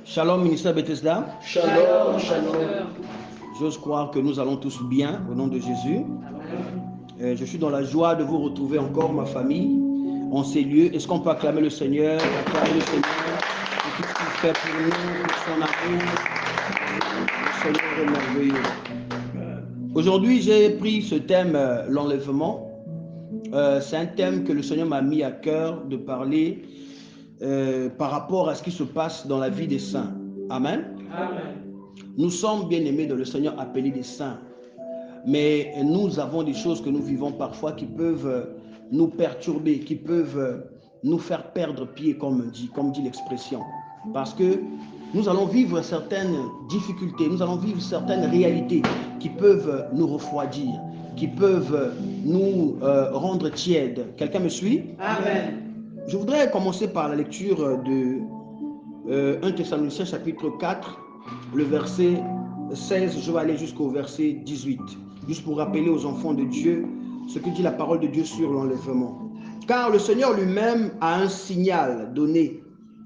Shalom, ministère Bethesda. Shalom, shalom. J'ose croire que nous allons tous bien au nom de Jésus. Je suis dans la joie de vous retrouver encore, ma famille, en ces lieux. Est-ce qu'on peut acclamer le Seigneur, acclamer le Seigneur pour tout ce qu'il fait pour nous, pour son amour. Le Seigneur est merveilleux. Aujourd'hui, j'ai pris ce thème, l'enlèvement. C'est un thème que le Seigneur m'a mis à cœur de parler par rapport à ce qui se passe dans la vie des saints. Amen. Amen. Nous sommes bien aimés dans le Seigneur, appelés des saints. Mais nous avons des choses que nous vivons parfois qui peuvent nous perturber, qui peuvent nous faire perdre pied, comme dit l'expression. Parce que nous allons vivre certaines difficultés, nous allons vivre certaines réalités qui peuvent nous refroidir, qui peuvent nous rendre tièdes. Quelqu'un me suit? Amen. Je voudrais commencer par la lecture de 1 Thessaloniciens chapitre 4, le verset 16, je vais aller jusqu'au verset 18, juste pour rappeler aux enfants de Dieu ce que dit la parole de Dieu sur l'enlèvement. Car le Seigneur lui-même a un signal donné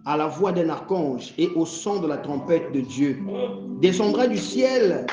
à la voix d'un archange et au son de la trompette de Dieu. Descendra du ciel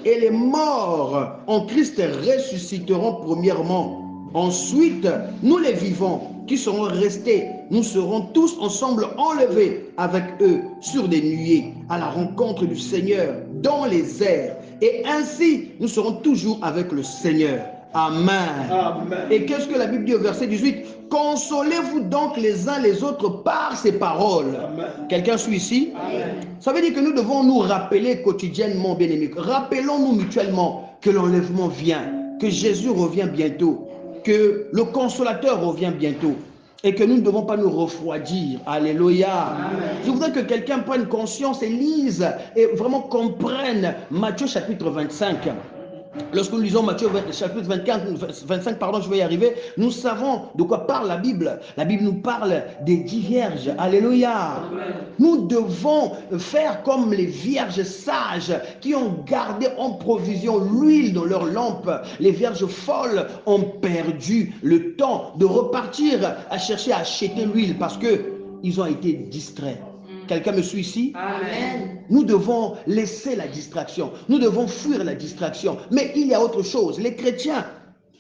et les morts en Christ ressusciteront premièrement. Ensuite, nous les vivants qui serons restés, nous serons tous ensemble enlevés avec eux sur des nuées à la rencontre du Seigneur dans les airs. Et ainsi, nous serons toujours avec le Seigneur. Amen. Amen. Et qu'est-ce que la Bible dit au verset 18? Consolez-vous donc les uns les autres par ces paroles. Amen. Quelqu'un suit ici? Amen. Ça veut dire que nous devons nous rappeler quotidiennement, bien-aimés. Rappelons-nous mutuellement que l'enlèvement vient, que Jésus revient bientôt, que le consolateur revient bientôt et que nous ne devons pas nous refroidir. Alléluia. Amen. Je voudrais que quelqu'un prenne conscience et lise et vraiment comprenne Matthieu chapitre 25. Lorsque nous lisons Matthieu chapitre 25, je vais y arriver, nous savons de quoi parle la Bible. La Bible nous parle des 10 vierges. Alléluia. Amen. Nous devons faire comme les vierges sages qui ont gardé en provision l'huile dans leurs lampes. Les vierges folles ont perdu le temps de repartir à chercher à acheter l'huile parce qu'ils ont été distraits. Quelqu'un me suit ici? Amen. Nous devons laisser la distraction. Nous devons fuir la distraction. Mais il y a autre chose. Les chrétiens,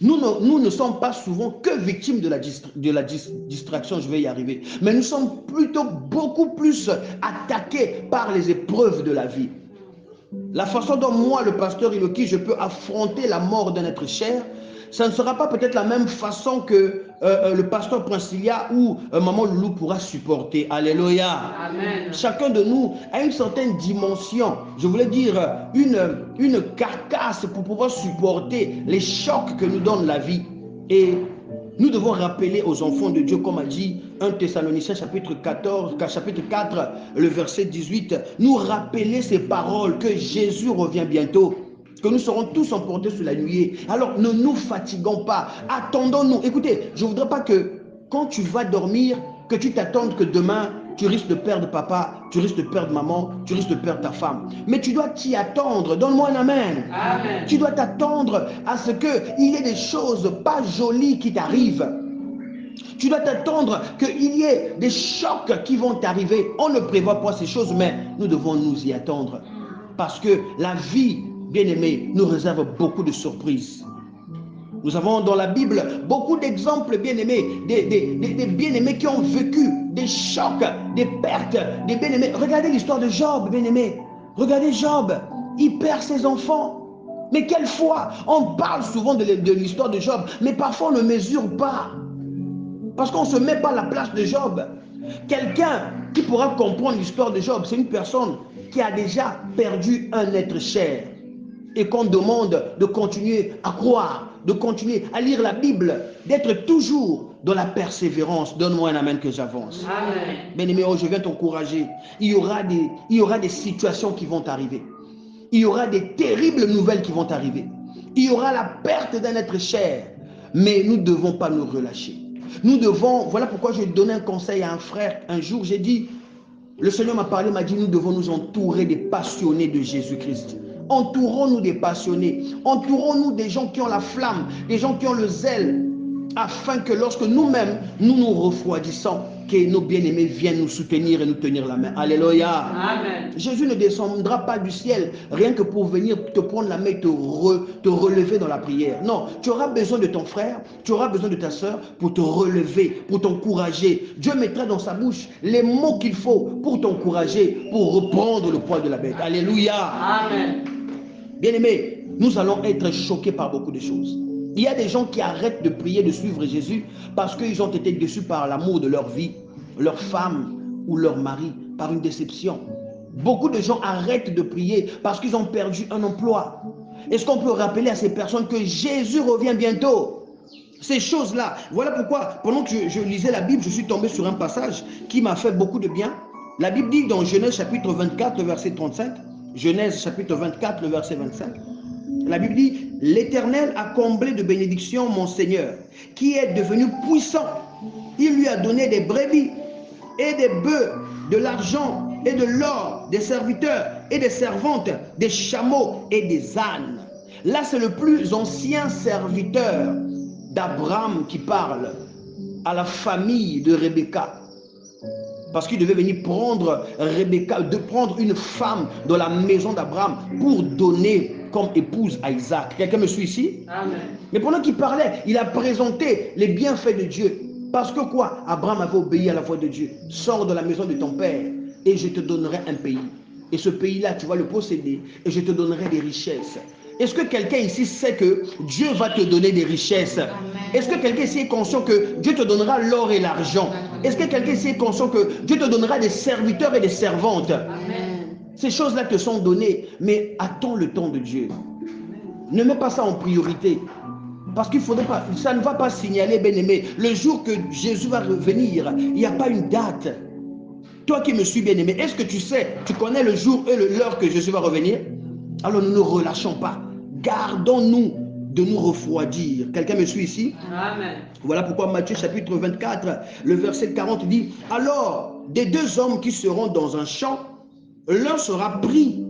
nous ne sommes pas souvent que victimes de la distraction, je vais y arriver. Mais nous sommes plutôt beaucoup plus attaqués par les épreuves de la vie. La façon dont moi, le pasteur Iloki, je peux affronter la mort d'un être cher, ça ne sera pas peut-être la même façon que le pasteur Princilia ou maman Loulou pourra supporter. Alléluia. Amen. Chacun de nous a une certaine dimension, je voulais dire une carcasse pour pouvoir supporter les chocs que nous donne la vie. Et nous devons rappeler aux enfants de Dieu, comme a dit 1 Thessaloniciens chapitre 4, le verset 18, nous rappeler ces paroles que Jésus revient bientôt, que nous serons tous emportés sur la nuée. Alors ne nous fatiguons pas, attendons-nous. Écoutez, je ne voudrais pas que quand tu vas dormir, que tu t'attendes que demain, tu risques de perdre papa, tu risques de perdre maman, tu risques de perdre ta femme. Mais tu dois t'y attendre. Donne-moi un amen. Amen. Tu dois t'attendre à ce qu'il y ait des choses pas jolies qui t'arrivent. Tu dois t'attendre qu'il y ait des chocs qui vont t'arriver. On ne prévoit pas ces choses, mais nous devons nous y attendre. Parce que la vie, bien-aimée, nous réserve beaucoup de surprises. Nous avons dans la Bible beaucoup d'exemples bien-aimés, des bien-aimés qui ont vécu des chocs, des pertes, des bien-aimés. Regardez l'histoire de Job, bien-aimé. Regardez Job, il perd ses enfants. Mais quelle foi! On parle souvent de l'histoire de Job, mais parfois on ne mesure pas. Parce qu'on ne se met pas à la place de Job. Quelqu'un qui pourra comprendre l'histoire de Job, c'est une personne qui a déjà perdu un être cher. Et qu'on demande de continuer à croire, de continuer à lire la Bible, d'être toujours dans la persévérance. Donne-moi un amen que j'avance. Amen. Bien-aimé, oh, je viens t'encourager. Il y aura des situations qui vont arriver. Il y aura des terribles nouvelles qui vont arriver. Il y aura la perte d'un être cher. Mais nous ne devons pas nous relâcher. Nous devons, voilà pourquoi j'ai donné un conseil à un frère. Un jour, j'ai dit, le Seigneur m'a parlé, m'a dit, nous devons nous entourer des passionnés de Jésus-Christ. Entourons-nous des passionnés. Entourons-nous des gens qui ont la flamme, des gens qui ont le zèle. afin que lorsque nous-mêmes, nous refroidissons, que nos bien-aimés viennent nous soutenir et nous tenir la main. Alléluia. Amen. Jésus ne descendra pas du ciel rien que pour venir te prendre la main et te relever dans la prière. Non, tu auras besoin de ton frère, tu auras besoin de ta soeur pour te relever, pour t'encourager. Dieu mettra dans sa bouche les mots qu'il faut pour t'encourager, pour reprendre le poids de la bête. Alléluia. Amen. Bien-aimés, nous allons être choqués par beaucoup de choses. Il y a des gens qui arrêtent de prier, de suivre Jésus parce qu'ils ont été déçus par l'amour de leur vie, leur femme ou leur mari, par une déception. Beaucoup de gens arrêtent de prier parce qu'ils ont perdu un emploi. Est-ce qu'on peut rappeler à ces personnes que Jésus revient bientôt? Ces choses-là, voilà pourquoi, pendant que je lisais la Bible, je suis tombé sur un passage qui m'a fait beaucoup de bien. La Bible dit dans Genèse chapitre 24, le verset 35, Genèse chapitre 24, le verset 25, la Bible dit, l'Éternel a comblé de bénédictions mon Seigneur, qui est devenu puissant. Il lui a donné des brebis et des bœufs, de l'argent et de l'or, des serviteurs et des servantes, des chameaux et des ânes. Là, c'est le plus ancien serviteur d'Abraham qui parle à la famille de Rebecca. Parce qu'il devait venir prendre Rebecca, de prendre une femme dans la maison d'Abraham pour donner comme épouse à Isaac. Quelqu'un me suit ici? Amen. Mais pendant qu'il parlait, il a présenté les bienfaits de Dieu. Parce que quoi? Abraham avait obéi à la voix de Dieu. Sors de la maison de ton père et je te donnerai un pays. Et ce pays-là, tu vas le posséder et je te donnerai des richesses. Est-ce que quelqu'un ici sait que Dieu va te donner des richesses? Est-ce que quelqu'un ici est conscient que Dieu te donnera l'or et l'argent? Est-ce que quelqu'un ici est conscient que Dieu te donnera des serviteurs et des servantes? Amen. Ces choses-là te sont données, mais attends le temps de Dieu. Ne mets pas ça en priorité. Parce qu'il faudrait pas, ça ne va pas signaler, bien-aimé. Le jour que Jésus va revenir, il n'y a pas une date. Toi qui me suis bien-aimé, est-ce que tu sais, tu connais le jour et l'heure que Jésus va revenir? Alors ne nous relâchons pas. Gardons-nous de nous refroidir. Quelqu'un me suit ici? Amen. Voilà pourquoi Matthieu chapitre 24, le verset 40 dit, alors des deux hommes qui seront dans un champ, l'un sera pris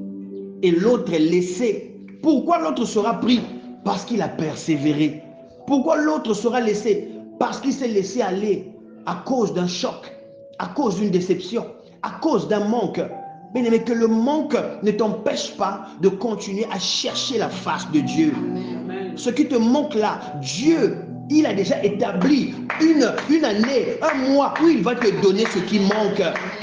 et l'autre est laissé. Pourquoi l'autre sera pris? Parce qu'il a persévéré. Pourquoi l'autre sera laissé? Parce qu'il s'est laissé aller à cause d'un choc, à cause d'une déception, à cause d'un manque. Bien-aimé, que le manque ne t'empêche pas de continuer à chercher la face de Dieu. Amen. Ce qui te manque là, Dieu, il a déjà établi une année, un mois où il va te donner ce qui manque.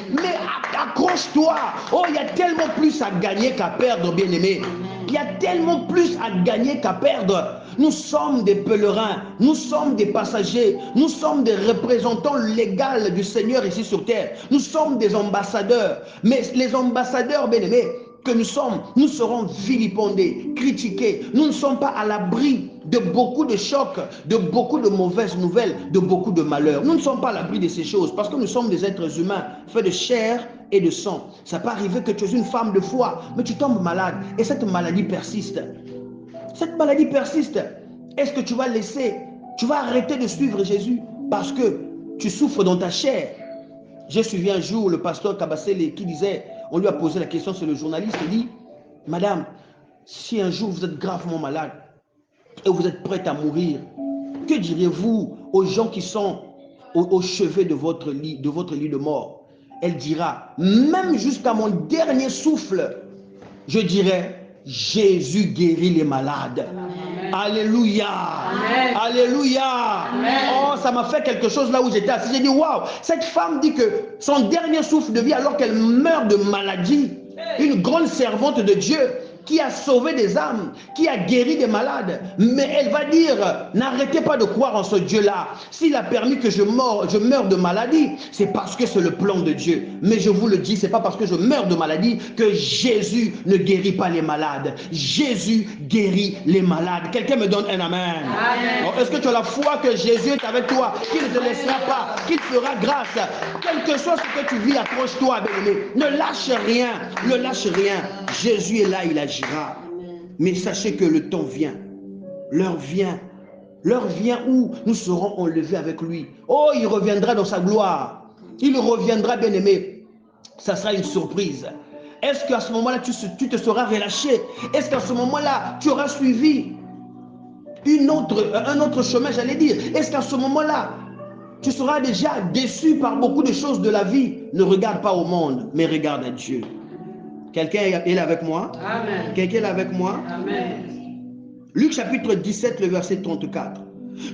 Mais accroche-toi. Oh, il y a tellement plus à gagner qu'à perdre, bien-aimé. Il y a tellement plus à gagner qu'à perdre. Nous sommes des pèlerins, nous sommes des passagers, nous sommes des représentants légaux du Seigneur ici sur terre. Nous sommes des ambassadeurs. Mais les ambassadeurs, bien-aimés, que nous sommes, nous serons vilipendés, critiqués. Nous ne sommes pas à l'abri de beaucoup de chocs, de beaucoup de mauvaises nouvelles, de beaucoup de malheurs. Nous ne sommes pas à l'abri de ces choses parce que nous sommes des êtres humains faits de chair et de sang. Ça peut arriver que tu es une femme de foi, mais tu tombes malade et cette maladie persiste. Cette maladie persiste. Est-ce que tu vas laisser, tu vas arrêter de suivre Jésus parce que tu souffres dans ta chair? J'ai suivi un jour le pasteur Kabassele qui disait, on lui a posé la question, c'est le journaliste, il dit, madame, si un jour vous êtes gravement malade et vous êtes prête à mourir, que diriez-vous aux gens qui sont au chevet de votre lit de mort? Elle dira, même jusqu'à mon dernier souffle, je dirais, Jésus guérit les malades. Amen. Alléluia. Amen. Alléluia. Amen. Oh, ça m'a fait quelque chose là où j'étais assis. J'ai dit, waouh, cette femme dit que son dernier souffle de vie alors qu'elle meurt de maladie, une grande servante de Dieu qui a sauvé des âmes, qui a guéri des malades. Mais elle va dire, n'arrêtez pas de croire en ce Dieu-là. S'il a permis que je meure de maladie, c'est parce que c'est le plan de Dieu. Mais je vous le dis, c'est pas parce que je meurs de maladie que Jésus ne guérit pas les malades. Jésus guérit les malades. Quelqu'un me donne un amen. Amen. Est-ce que tu as la foi que Jésus est avec toi, qu'il ne te laissera pas, qu'il fera grâce? Quel que soit ce que tu vis, accroche-toi, bien-aimé. Ne lâche rien, ne lâche rien. Jésus est là, il agira. Mais sachez que le temps vient, l'heure vient où nous serons enlevés avec lui. Oh, il reviendra dans sa gloire. Il reviendra, bien-aimé. Ça sera une surprise. Est-ce qu'à ce moment-là, tu te seras relâché? Est-ce qu'à ce moment-là, tu auras suivi un autre chemin, j'allais dire. Est-ce qu'à ce moment-là, tu seras déjà déçu par beaucoup de choses de la vie? Ne regarde pas au monde, mais regarde à Dieu. Quelqu'un est là avec moi? Amen. Quelqu'un est là avec moi? Amen. Luc chapitre 17, le verset 34.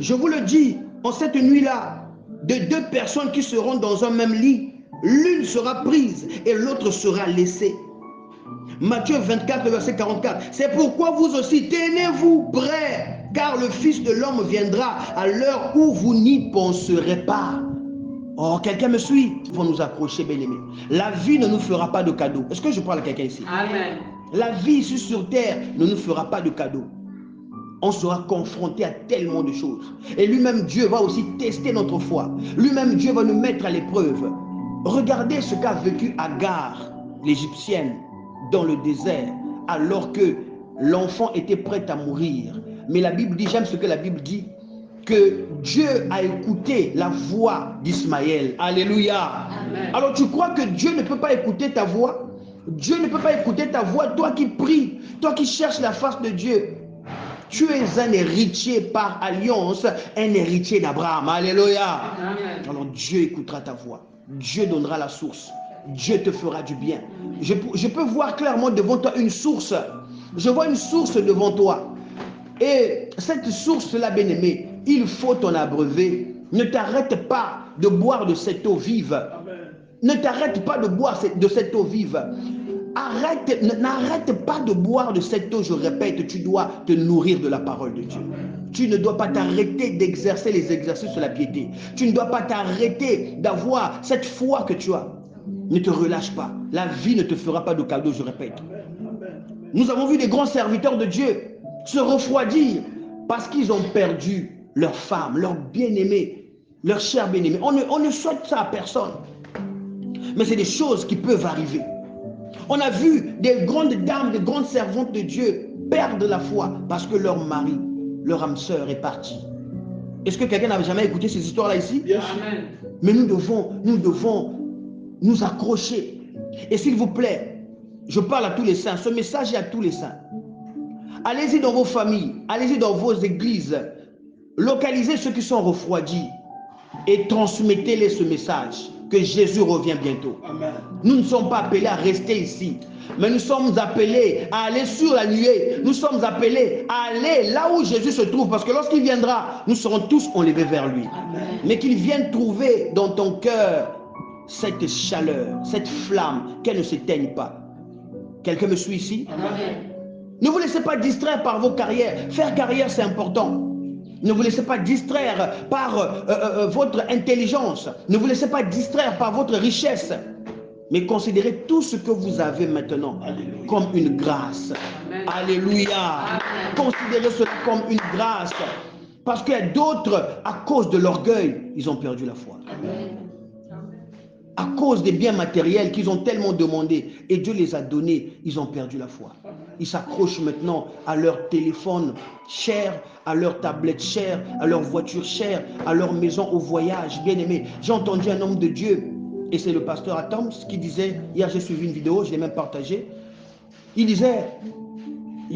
Je vous le dis, en cette nuit-là, de deux personnes qui seront dans un même lit, l'une sera prise et l'autre sera laissée. Matthieu 24, verset 44. C'est pourquoi vous aussi, tenez-vous prêts, car le Fils de l'homme viendra à l'heure où vous n'y penserez pas. Oh, quelqu'un me suit? Il faut nous accrocher, bien-aimés. La vie ne nous fera pas de cadeaux. Est-ce que je parle à quelqu'un ici? Amen. La vie ici sur terre ne nous fera pas de cadeaux. On sera confronté à tellement de choses. Et lui-même, Dieu va aussi tester notre foi. Lui-même, Dieu va nous mettre à l'épreuve. Regardez ce qu'a vécu Agar, l'Égyptienne, dans le désert, alors que l'enfant était prêt à mourir. Mais la Bible dit, j'aime ce que la Bible dit, que Dieu a écouté la voix d'Ismaël. Alléluia. Amen. Alors tu crois que Dieu ne peut pas écouter ta voix? Dieu ne peut pas écouter ta voix, toi qui pries, toi qui cherches la face de Dieu. Tu es un héritier par alliance, un héritier d'Abraham. Alléluia. Amen. Alors Dieu écoutera ta voix. Dieu donnera la source. Dieu te fera du bien. Je peux voir clairement devant toi une source. Je vois une source devant toi. Et cette source-là, bien-aimé, il faut t'en abreuver. Ne t'arrête pas de boire de cette eau vive. Ne t'arrête pas de boire de cette eau vive. N'arrête pas de boire de cette eau, je répète, tu dois te nourrir de la parole de Dieu. Tu ne dois pas t'arrêter d'exercer les exercices de la piété. Tu ne dois pas t'arrêter d'avoir cette foi que tu as. Ne te relâche pas. La vie ne te fera pas de cadeau, je répète. Nous avons vu des grands serviteurs de Dieu se refroidir parce qu'ils ont perdu leur femme, leur bien-aimé, leur cher bien-aimé. On ne souhaite ça à personne. Mais c'est des choses qui peuvent arriver. On a vu des grandes dames, des grandes servantes de Dieu perdre la foi parce que leur mari, leur âme sœur est partie. Est-ce que quelqu'un n'a jamais écouté ces histoires-là ici? Amen. Mais nous devons nous accrocher. Et s'il vous plaît, je parle à tous les saints, ce message est à tous les saints. Allez-y dans vos familles, allez-y dans vos églises, localisez ceux qui sont refroidis et transmettez-les ce message, que Jésus revient bientôt. Amen. Nous ne sommes pas appelés à rester ici, mais nous sommes appelés à aller sur la nuée. Nous sommes appelés à aller là où Jésus se trouve, parce que lorsqu'il viendra, nous serons tous enlevés vers lui. Amen. Mais qu'il vienne trouver dans ton cœur cette chaleur, cette flamme, qu'elle ne s'éteigne pas. Quelqu'un me suit ici? Amen. Ne vous laissez pas distraire par vos carrières. Faire carrière, c'est important. Ne vous laissez pas distraire par votre intelligence. Ne vous laissez pas distraire par votre richesse. Mais considérez tout ce que vous avez maintenant comme une grâce. Amen. Alléluia. Amen. Considérez cela comme une grâce. Parce qu'il y a d'autres, à cause de l'orgueil, ils ont perdu la foi. Amen. À cause des biens matériels qu'ils ont tellement demandé et Dieu les a donnés, ils ont perdu la foi. Ils s'accrochent maintenant à leur téléphone cher, à leur tablette chère, à leur voiture chère, à leur maison au voyage. Bien aimé, j'ai entendu un homme de Dieu, et c'est le pasteur Atoms qui disait, hier j'ai suivi une vidéo, je l'ai même partagée, il disait,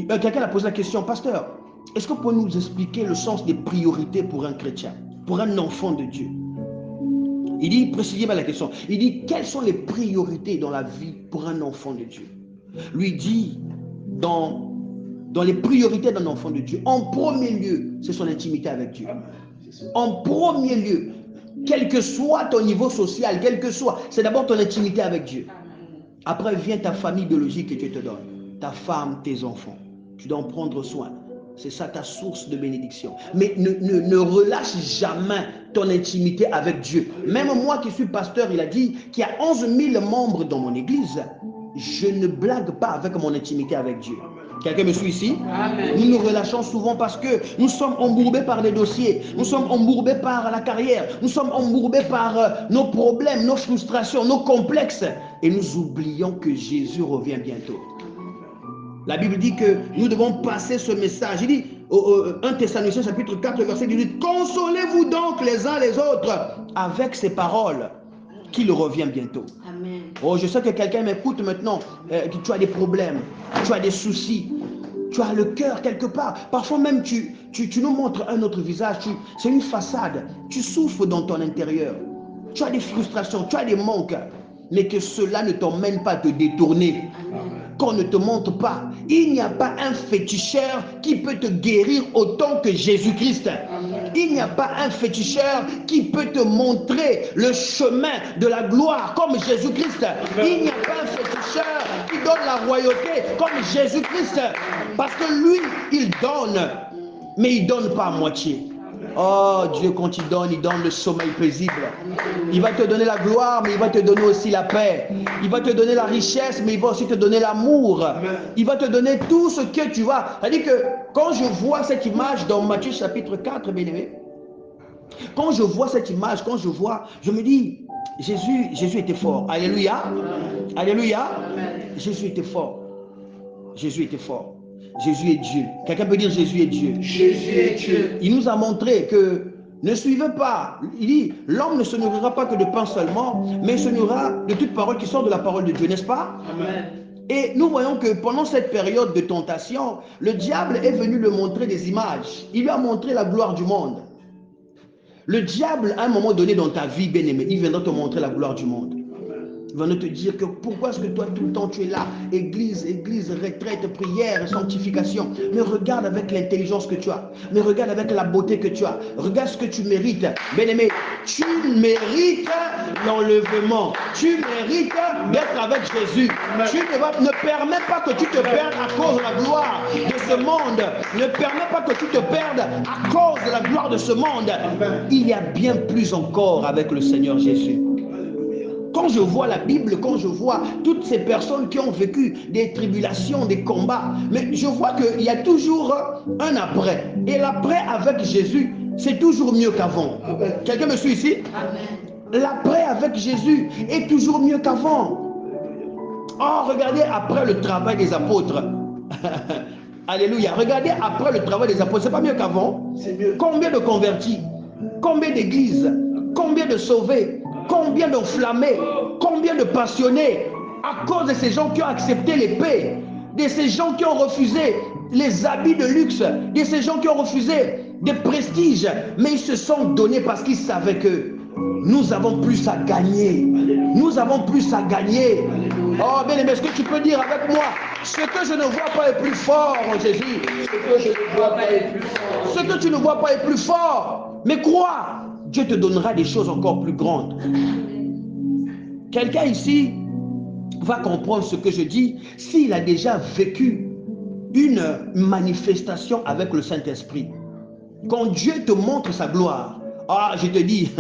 quelqu'un a posé la question, pasteur, est-ce que vous pouvez nous expliquer le sens des priorités pour un chrétien, pour un enfant de Dieu? Il dit, précisément la question, il dit, quelles sont les priorités dans la vie pour un enfant de Dieu? Lui dit, dans les priorités d'un enfant de Dieu, en premier lieu, c'est son intimité avec Dieu. En premier lieu, quel que soit ton niveau social, quel que soit, c'est d'abord ton intimité avec Dieu. Après vient ta famille biologique que Dieu te donne, ta femme, tes enfants. Tu dois en prendre soin. C'est ça ta source de bénédiction. Mais ne relâche jamais ton intimité avec Dieu. Même moi qui suis pasteur, il a dit qu'il y a 11 000 membres dans mon église. Je ne blague pas avec mon intimité avec Dieu. Quelqu'un me suit ici? Amen. Nous nous relâchons souvent parce que nous sommes embourbés par les dossiers. Nous sommes embourbés par la carrière. Nous sommes embourbés par nos problèmes, nos frustrations, nos complexes. Et nous oublions que Jésus revient bientôt. La Bible dit que nous devons passer ce message. Il dit, 1 Thessaloniciens chapitre 4, verset 18, consolez-vous donc les uns les autres avec ces paroles, qu'il revient bientôt. Amen. Oh, je sais que quelqu'un m'écoute maintenant, que tu as des problèmes, tu as des soucis, Tu as le cœur quelque part. Parfois même, tu nous montres un autre visage. C'est une façade. Tu souffres dans ton intérieur. Tu as des frustrations, tu as des manques. Mais que cela ne t'emmène pas à te détourner. Qu'on ne te montre pas. Il n'y a pas un féticheur qui peut te guérir autant que Jésus-Christ. Il n'y a pas un féticheur qui peut te montrer le chemin de la gloire comme Jésus-Christ. Il n'y a pas un féticheur qui donne la royauté comme Jésus-Christ. Parce que lui, il donne, mais il ne donne pas à moitié. Oh Dieu, quand il donne le sommeil paisible. Il va te donner la gloire, mais il va te donner aussi la paix. Il va te donner la richesse, mais il va aussi te donner l'amour. Il va te donner tout ce que tu vas. C'est-à-dire que quand je vois cette image dans Matthieu chapitre 4, bien-aimé, quand je vois cette image, je me dis, Jésus était fort. Alléluia. Alléluia. Jésus était fort. Jésus était fort. Jésus est Dieu. Quelqu'un peut dire Jésus est Dieu. Jésus est Dieu. Il nous a montré que ne suivez pas. Il dit, l'homme ne se nourrira pas que de pain seulement, mais se nourrira de toute parole qui sort de la parole de Dieu, n'est-ce pas? Amen. Et nous voyons que pendant cette période de tentation, le diable est venu lui montrer des images. Il lui a montré la gloire du monde. Le diable, à un moment donné dans ta vie, bien-aimé, il viendra te montrer la gloire du monde. Il va nous te dire que pourquoi est-ce que toi tout le temps tu es là, église, retraite, prière, sanctification. Mais regarde avec l'intelligence que tu as. Mais regarde avec la beauté que tu as. Regarde ce que tu mérites. Bien-aimé, tu mérites l'enlèvement. Tu mérites d'être avec Jésus. Tu ne permets pas que tu te perdes à cause de la gloire de ce monde. Ne permets pas que tu te perdes à cause de la gloire de ce monde. Il y a bien plus encore avec le Seigneur Jésus. Quand je vois la Bible, quand je vois toutes ces personnes qui ont vécu des tribulations, des combats, mais je vois qu'il y a toujours un après. Et l'après avec Jésus, c'est toujours mieux qu'avant. Quelqu'un me suit ici? L'après avec Jésus est toujours mieux qu'avant. Oh, regardez après le travail des apôtres. Alléluia. Regardez après le travail des apôtres. C'est pas mieux qu'avant? Combien de convertis? Combien d'églises? Combien de sauvés? Combien d'enflammés, combien de passionnés à cause de ces gens qui ont accepté l'épée, de ces gens qui ont refusé les habits de luxe, de ces gens qui ont refusé des prestiges, mais ils se sont donnés parce qu'ils savaient que nous avons plus à gagner. Nous avons plus à gagner. Oh bien aimé, est-ce que tu peux dire avec moi, ce que je ne vois pas est plus fort en Jésus. Ce que je ne vois pas est plus fort. Ce que tu ne vois pas est plus fort. Mais crois. Dieu te donnera des choses encore plus grandes. Quelqu'un ici va comprendre ce que je dis s'il a déjà vécu une manifestation avec le Saint-Esprit. Quand Dieu te montre sa gloire, ah, je te dis,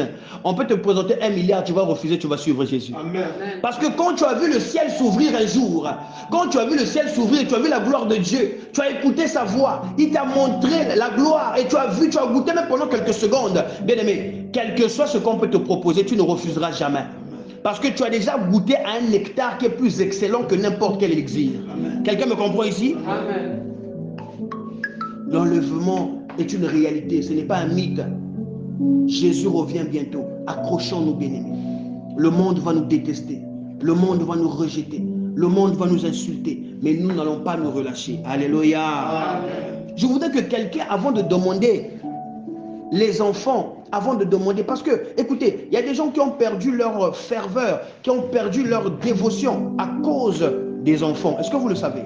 on peut te présenter 1 milliard, tu vas refuser, tu vas suivre Jésus. Amen. Parce que quand tu as vu le ciel s'ouvrir un jour, quand tu as vu le ciel s'ouvrir, tu as vu la gloire de Dieu, tu as écouté sa voix, il t'a montré la gloire et tu as vu, tu as goûté même pendant quelques secondes. Bien aimé, quel que soit ce qu'on peut te proposer, tu ne refuseras jamais. Parce que tu as déjà goûté à un nectar qui est plus excellent que n'importe quel élixir. Quelqu'un me comprend ici? Amen. L'enlèvement est une réalité, ce n'est pas un mythe. Jésus revient bientôt. Accrochons-nous, bien-aimés. Le monde va nous détester. Le monde va nous rejeter. Le monde va nous insulter. Mais nous n'allons pas nous relâcher. Alléluia. Amen. Je voudrais que quelqu'un, avant de demander les enfants, avant de demander, parce que, écoutez, il y a des gens qui ont perdu leur ferveur, qui ont perdu leur dévotion à cause des enfants. Est-ce que vous le savez?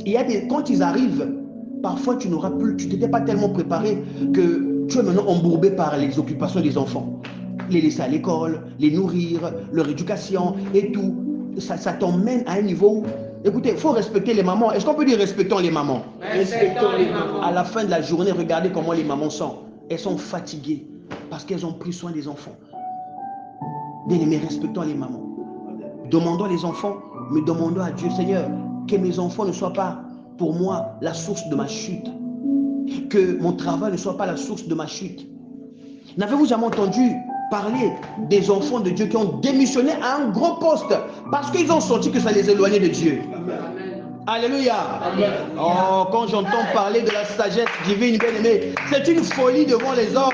Il y a des, quand ils arrivent, parfois tu n'auras plus, tu n'étais pas tellement préparé que tu es maintenant embourbé par les occupations des enfants. Les laisser à l'école, les nourrir, leur éducation et tout. Ça t'emmène à un niveau où, écoutez, il faut respecter les mamans. Est-ce qu'on peut dire respectons les mamans? Respectons les mamans. À la fin de la journée, regardez comment les mamans sont. Elles sont fatiguées parce qu'elles ont pris soin des enfants. Bien-aimés, respectons les mamans. Demandons les enfants, mais demandons à Dieu, Seigneur, que mes enfants ne soient pas pour moi la source de ma chute. Que mon travail ne soit pas la source de ma chute. N'avez-vous jamais entendu parler des enfants de Dieu qui ont démissionné à un gros poste parce qu'ils ont senti que ça les éloignait de Dieu? Amen. Alléluia. Oh, quand j'entends parler de la sagesse divine, bien-aimé, c'est une folie devant les hommes.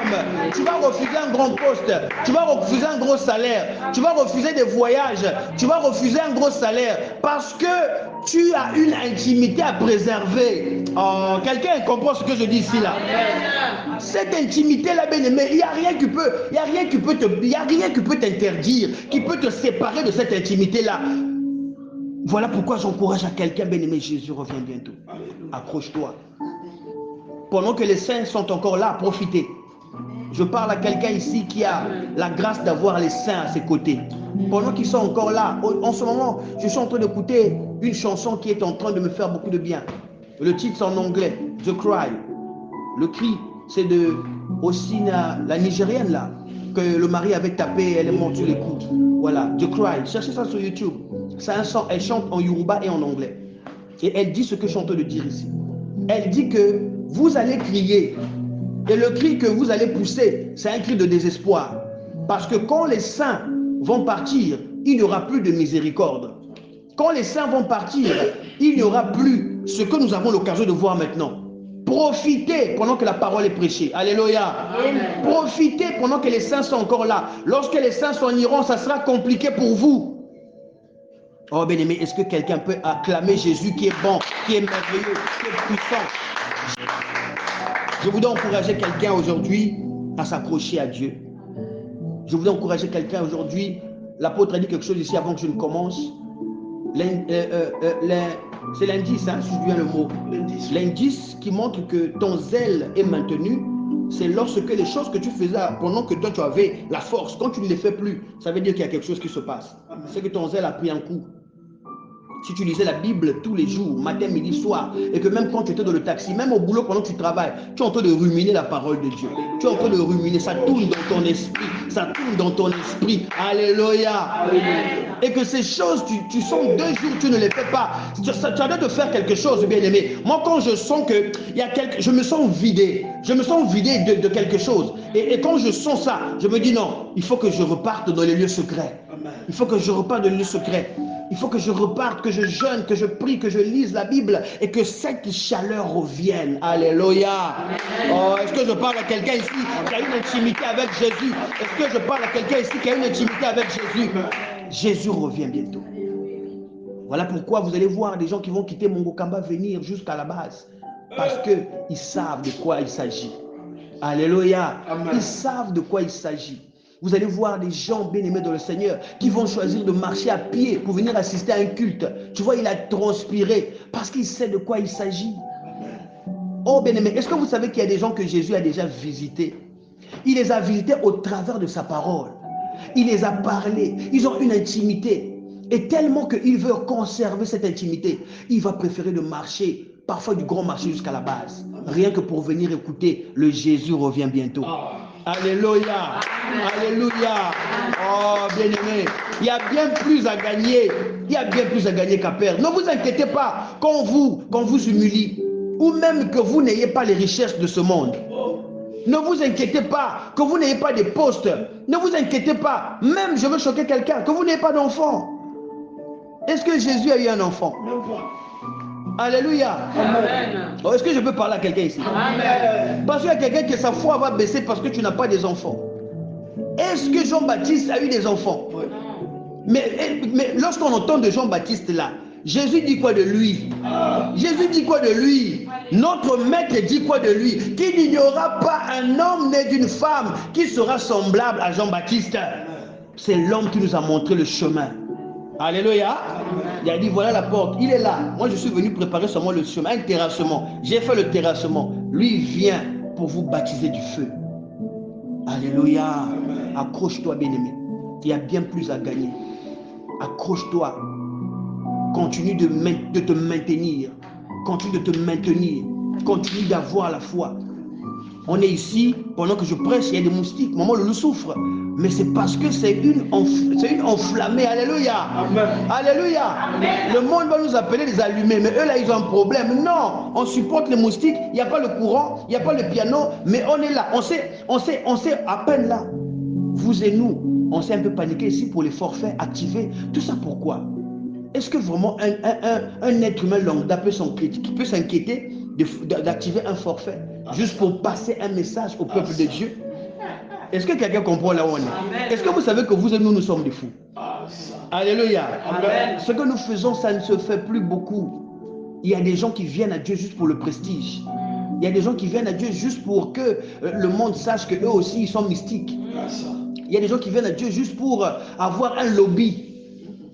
Tu vas refuser un grand poste, tu vas refuser un gros salaire, tu vas refuser des voyages, tu vas refuser un gros salaire parce que tu as une intimité à préserver. Oh, quelqu'un comprend ce que je dis ici là? Cette intimité-là, bien-aimé, il n'y a rien qui peut t'interdire, qui peut te séparer de cette intimité-là. Voilà pourquoi j'encourage à quelqu'un, bien-aimé, Jésus revient bientôt. Accroche-toi. Pendant que les saints sont encore là, profitez. Je parle à quelqu'un ici qui a la grâce d'avoir les saints à ses côtés. Pendant qu'ils sont encore là, en ce moment, je suis en train d'écouter une chanson qui est en train de me faire beaucoup de bien. Le titre c'est en anglais, The Cry. Le cri, c'est de Osina, la Nigérienne là, que le mari avait tapé, elle est morte sur les coudes. Voilà, The Cry. Cherchez ça sur YouTube. C'est un son, elle chante en Yoruba et en anglais. Et elle dit ce que je suis en train de dire ici. Elle dit que vous allez crier. Et le cri que vous allez pousser, c'est un cri de désespoir. Parce que quand les saints vont partir, il n'y aura plus de miséricorde. Quand les saints vont partir, il n'y aura plus ce que nous avons l'occasion de voir maintenant. Profitez pendant que la parole est prêchée. Alléluia. Amen. Profitez pendant que les saints sont encore là. Lorsque les saints s'en iront, ça sera compliqué pour vous. Oh bien-aimé, est-ce que quelqu'un peut acclamer Jésus qui est bon, qui est merveilleux, qui est puissant? Je voudrais encourager quelqu'un aujourd'hui à s'accrocher à Dieu. Je voudrais encourager quelqu'un aujourd'hui. L'apôtre a dit quelque chose ici avant que je ne commence. C'est l'indice, hein, si je viens le mot. L'indice qui montre que ton zèle est maintenu, c'est lorsque les choses que tu faisais pendant que toi tu avais la force, quand tu ne les fais plus, ça veut dire qu'il y a quelque chose qui se passe. C'est que ton zèle a pris un coup. Si tu lisais la Bible tous les jours, matin, midi, soir, et que même quand tu étais dans le taxi, même au boulot pendant que tu travailles, tu es en train de ruminer la parole de Dieu. Tu es en train de ruminer, ça tourne dans ton esprit, ça tourne dans ton esprit. Alléluia. Amen. Et que ces choses, tu sens 2 jours, tu ne les fais pas. Tu as dû te faire quelque chose, bien-aimé. Moi, quand je sens que je me sens vidé, de quelque chose. Et quand je sens ça, je me dis non, il faut que je reparte dans les lieux secrets. Il faut que je reparte dans les lieux secrets. Il faut que je reparte, que je jeûne, que je prie, que je lise la Bible et que cette chaleur revienne. Alléluia. Oh, est-ce que je parle à quelqu'un ici qui a une intimité avec Jésus? Est-ce que je parle à quelqu'un ici qui a une intimité avec Jésus? Jésus revient bientôt. Voilà pourquoi vous allez voir des gens qui vont quitter Mongokamba venir jusqu'à la base. Parce qu'ils savent de quoi il s'agit. Alléluia. Ils savent de quoi il s'agit. Vous allez voir des gens bien-aimés dans le Seigneur qui vont choisir de marcher à pied pour venir assister à un culte. Tu vois, il a transpiré parce qu'il sait de quoi il s'agit. Oh bien-aimé, est-ce que vous savez qu'il y a des gens que Jésus a déjà visités? Il les a visités au travers de sa parole. Il les a parlé. Ils ont une intimité. Et tellement qu'il veut conserver cette intimité, il va préférer de marcher, parfois du grand marché jusqu'à la base. Rien que pour venir écouter, le Jésus revient bientôt. Alléluia. Alléluia. Oh, bien-aimé, il y a bien plus à gagner. Il y a bien plus à gagner qu'à perdre. Ne vous inquiétez pas quand vous humilie, ou même que vous n'ayez pas les richesses de ce monde. Ne vous inquiétez pas que vous n'ayez pas des postes. Ne vous inquiétez pas, même je veux choquer quelqu'un, que vous n'ayez pas d'enfant. Est-ce que Jésus a eu un enfant? Alléluia. Amen. Oh, est-ce que je peux parler à quelqu'un ici? Amen. Parce qu'il y a quelqu'un qui sa foi va baisser parce que tu n'as pas des enfants. Est-ce que Jean-Baptiste a eu des enfants? Oui. Mais lorsqu'on entend de Jean-Baptiste là, Jésus dit quoi de lui? Jésus dit quoi de lui? Notre maître dit quoi de lui? Qu'il n'y aura pas un homme né d'une femme qui sera semblable à Jean-Baptiste. C'est l'homme qui nous a montré le chemin. Alléluia. Il a dit voilà la porte, il est là. Moi je suis venu préparer seulement le chemin, un terrassement. J'ai fait le terrassement. Lui il vient pour vous baptiser du feu. Alléluia. Accroche-toi bien-aimé. Il y a bien plus à gagner. Accroche-toi. Continue de te maintenir. Continue de te maintenir. Continue d'avoir la foi. On est ici, pendant que je prêche, il y a des moustiques. Maman le souffre. Mais c'est parce que c'est une enflammée. Alléluia. Amen. Alléluia. Amen. Le monde va nous appeler des allumés. Mais eux là, ils ont un problème. Non, on supporte les moustiques. Il n'y a pas le courant, il n'y a pas le piano. Mais on est là. On sait à peine là. Vous et nous, on s'est un peu paniqué ici pour les forfaits activés. Tout ça pourquoi? est-ce que vraiment un être humain lambda peut s'inquiéter d'activer un forfait juste pour passer un message au peuple de Dieu? Est-ce que quelqu'un comprend là où on est? Est-ce que vous savez que vous et nous sommes des fous? Alléluia. Amen. Ce que nous faisons, ça ne se fait plus beaucoup. Il y a des gens qui viennent à Dieu juste pour le prestige. Il y a des gens qui viennent à Dieu juste pour que le monde sache qu'eux aussi, ils sont mystiques. Il y a des gens qui viennent à Dieu juste pour avoir un lobby.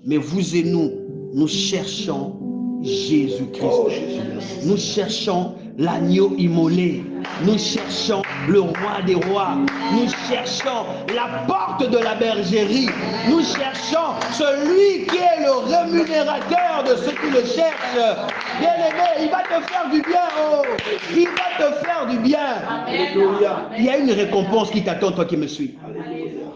Mais vous et nous cherchons Jésus-Christ. Nous cherchons l'agneau immolé. Nous cherchons le roi des rois. Nous cherchons la porte de la bergerie. Nous cherchons celui qui est le rémunérateur de ceux qui le cherchent. Bien-aimé, il va te faire du bien. Oh, il va te faire du bien. Alléluia. Il y a une récompense qui t'attend, toi qui me suis.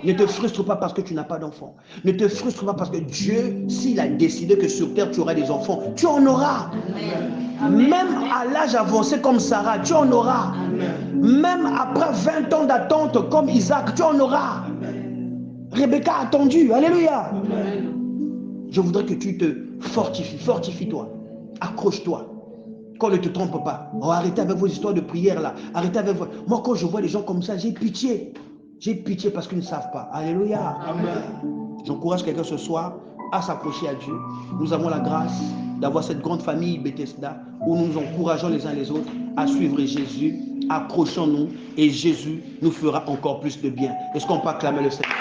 Ne te frustre pas parce que tu n'as pas d'enfants. Ne te frustre pas parce que Dieu, s'il a décidé que sur terre tu auras des enfants, tu en auras. Même à l'âge avancé comme Sarah, tu en auras. Même après 20 ans d'attente comme Isaac, tu en auras. Rebecca a attendu. Alléluia. Je voudrais que tu te fortifies. Fortifie-toi. Accroche-toi. Qu'on ne te trompe pas. Oh, arrêtez avec vos histoires de prière là. Arrêtez avec vos... Moi, quand je vois des gens comme ça, j'ai pitié. J'ai pitié parce qu'ils ne savent pas. Alléluia. Amen. J'encourage quelqu'un ce soir à s'accrocher à Dieu. Nous avons la grâce d'avoir cette grande famille Bethesda où nous nous encourageons les uns les autres à suivre Jésus. Accrochons-nous et Jésus nous fera encore plus de bien. Est-ce qu'on peut acclamer le Seigneur?